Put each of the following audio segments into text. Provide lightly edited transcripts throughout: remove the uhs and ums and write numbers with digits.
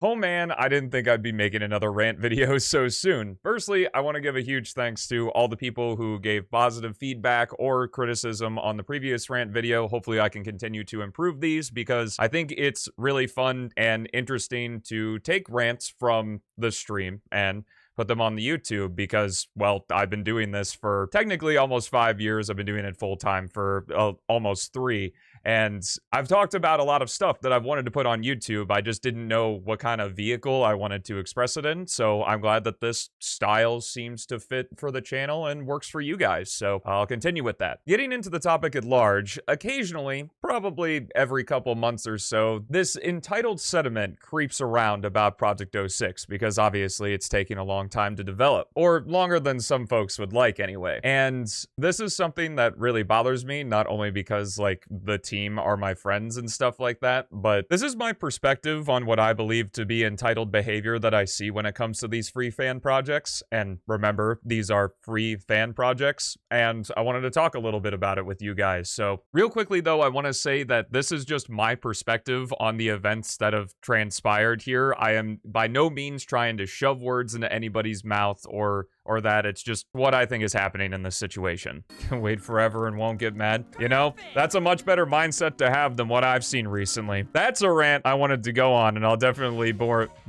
Oh man, I didn't think I'd be making another rant video so soon. Firstly, I want to give a huge thanks to all the people who gave positive feedback or criticism on the previous rant video. Hopefully I can continue to improve these because I think it's really fun and interesting to take rants from the stream and put them on the YouTube because, well, I've been doing this for technically almost 5 years. I've been doing it full time for almost 3. And I've talked about a lot of stuff that I've wanted to put on YouTube. I just didn't know what kind of vehicle I wanted to express it in. So I'm glad that this style seems to fit for the channel and works for you guys. So I'll continue with that. Getting into the topic at large, occasionally, probably every couple months or so, this entitled sentiment creeps around about Project 06 because obviously it's taking a long time to develop, or longer than some folks would like anyway. And this is something that really bothers me, not only because like the team are my friends and stuff like that, but this is my perspective on what I believe to be entitled behavior that I see when it comes to these free fan projects. And remember, these are free fan projects, and I wanted to talk a little bit about it with you guys. So real quickly though, I want to say that this is just my perspective on the events that have transpired here. I am by no means trying to shove words into anybody's mouth or that. It's just what I think is happening in this situation. Wait forever and won't get mad. You know, that's a much better mindset to have than what I've seen recently. That's a rant I wanted to go on, and I'll definitely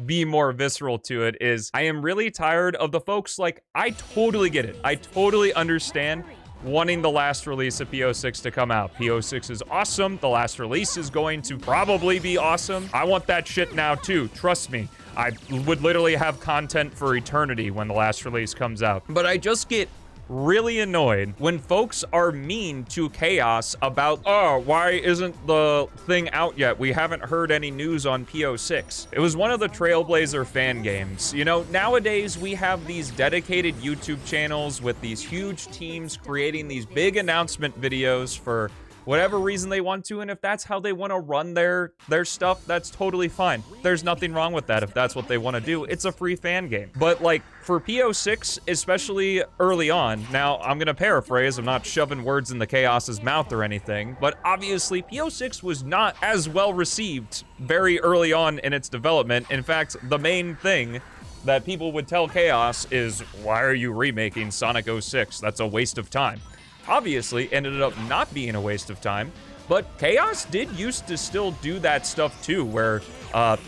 be more visceral to it. Is I am really tired of the folks, like, I totally get it. I totally understand wanting the last release of PO6 to come out. PO6 is awesome. The last release is going to probably be awesome. I want that shit now too. Trust me. I would literally have content for eternity when the last release comes out. But I just get really annoyed when folks are mean to Chaos about, oh, why isn't the thing out yet? We haven't heard any news on PO6. It was one of the Trailblazer fan games. You know, nowadays we have these dedicated YouTube channels with these huge teams creating these big announcement videos for whatever reason they want to, and if that's how they want to run their stuff, that's totally fine. There's nothing wrong with that if that's what they want to do. It's a free fan game. But like for PO6, especially early on, now I'm gonna paraphrase, I'm not shoving words in the Chaos's mouth or anything, but obviously PO6 was not as well received very early on in its development. In fact, the main thing that people would tell Chaos is, why are you remaking Sonic 06? That's a waste of time. Obviously ended up not being a waste of time, but Chaos did used to still do that stuff too, where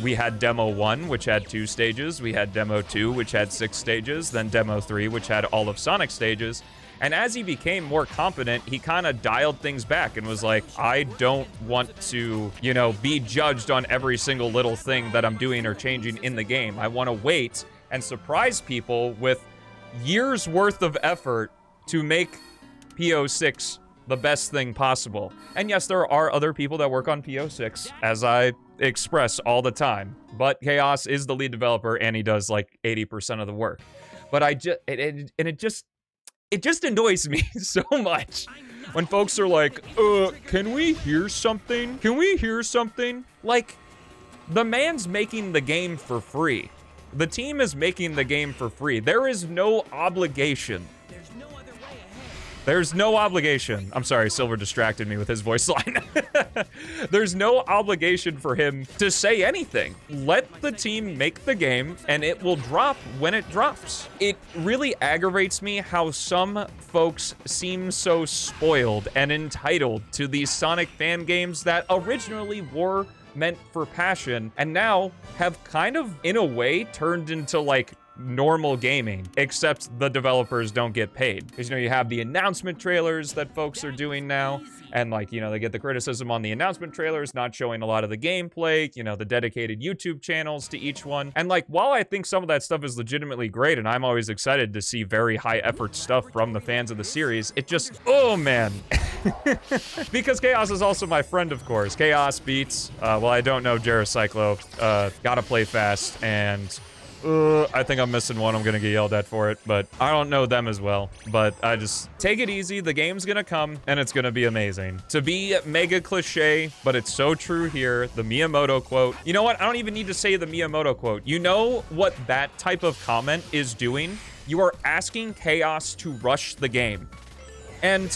we had Demo 1, which had 2 stages, we had Demo 2, which had 6 stages, then Demo 3, which had all of Sonic stages, and as he became more competent, he kind of dialed things back and was like, I don't want to, you know, be judged on every single little thing that I'm doing or changing in the game. I want to wait and surprise people with years worth of effort to make PO6 the best thing possible. And yes, there are other people that work on PO6, as I express all the time, but Chaos is the lead developer and he does like 80% of the work. But it just annoys me so much when folks are like, can we hear something? Can we hear something? Like, the man's making the game for free. The team is making the game for free. There is no obligation. There's no obligation. I'm sorry, Silver distracted me with his voice line. There's no obligation for him to say anything. Let the team make the game, and it will drop when it drops. It really aggravates me how some folks seem so spoiled and entitled to these Sonic fan games that originally were meant for passion, and now have kind of, in a way, turned into, like, normal gaming, except the developers don't get paid. Because, you know, you have the announcement trailers that folks are doing now, and, like, you know, they get the criticism on the announcement trailers not showing a lot of the gameplay, you know, the dedicated YouTube channels to each one. And, like, while I think some of that stuff is legitimately great, and I'm always excited to see very high effort stuff from the fans of the series, it just, oh man. Because Chaos is also my friend, of course. Chaos beats, well, I don't know Jeracyclo, gotta play fast, and I think I'm missing one. I'm gonna get yelled at for it, but I don't know them as well. But I just take it easy. The game's gonna come and it's gonna be amazing. To be mega cliche, but it's so true here. The Miyamoto quote. You know what? I don't even need to say the Miyamoto quote. You know what that type of comment is doing? You are asking Chaos to rush the game. And,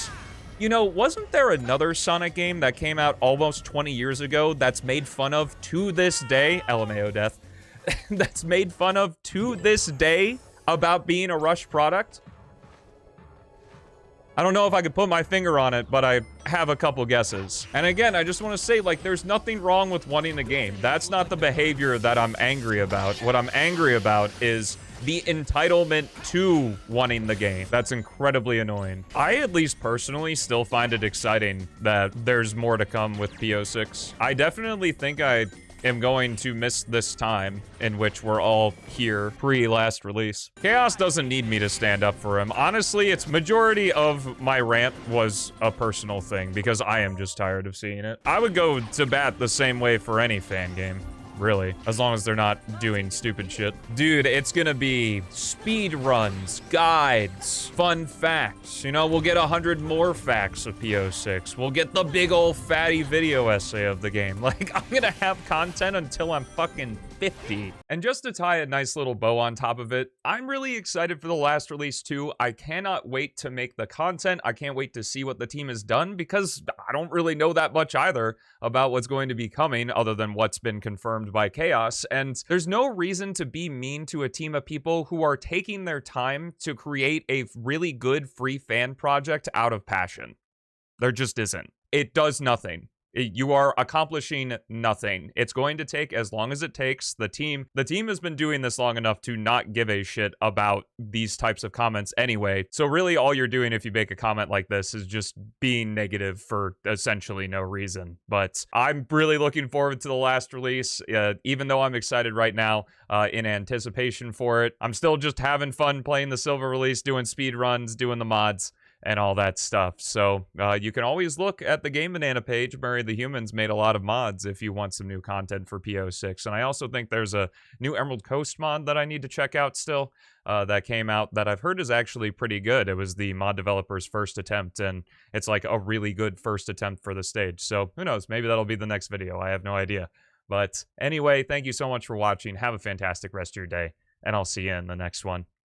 you know, wasn't there another Sonic game that came out almost 20 years ago that's made fun of to this day? LMAO death. that's made fun of to this day about being a Rush product? I don't know if I could put my finger on it, but I have a couple guesses. And again, I just want to say, like, there's nothing wrong with wanting the game. That's not the behavior that I'm angry about. What I'm angry about is the entitlement to wanting the game. That's incredibly annoying. I, at least personally, still find it exciting that there's more to come with PO6. I definitely think I am going to miss this time in which we're all here pre-last release. Chaos doesn't need me to stand up for him. Honestly, its majority of my rant was a personal thing because I am just tired of seeing it. I would go to bat the same way for any fan game. Really, as long as they're not doing stupid shit. Dude, it's gonna be speed runs, guides, fun facts. You know, we'll get 100 more facts of PO6. We'll get the big old fatty video essay of the game. Like, I'm gonna have content until I'm fucking 50. And just to tie a nice little bow on top of it, I'm really excited for the last release too. I cannot wait to make the content. I can't wait to see what the team has done because I don't really know that much either about what's going to be coming other than what's been confirmed by Chaos. And there's no reason to be mean to a team of people who are taking their time to create a really good free fan project out of passion. There just isn't. It does nothing. You are accomplishing nothing. It's going to take as long as it takes. The team has been doing this long enough to not give a shit about these types of comments anyway. So really all you're doing if you make a comment like this is just being negative for essentially no reason. But I'm really looking forward to the last release, even though I'm excited right now in anticipation for it. I'm still just having fun playing the silver release, doing speed runs, doing the mods, and all that stuff. So you can always look at the Game Banana page. Murray the Humans made a lot of mods if you want some new content for PO6. And I also think there's a new Emerald Coast mod that I need to check out still that came out that I've heard is actually pretty good. It was the mod developer's first attempt, and it's like a really good first attempt for the stage. So who knows? Maybe that'll be the next video. I have no idea. But anyway, thank you so much for watching. Have a fantastic rest of your day, and I'll see you in the next one.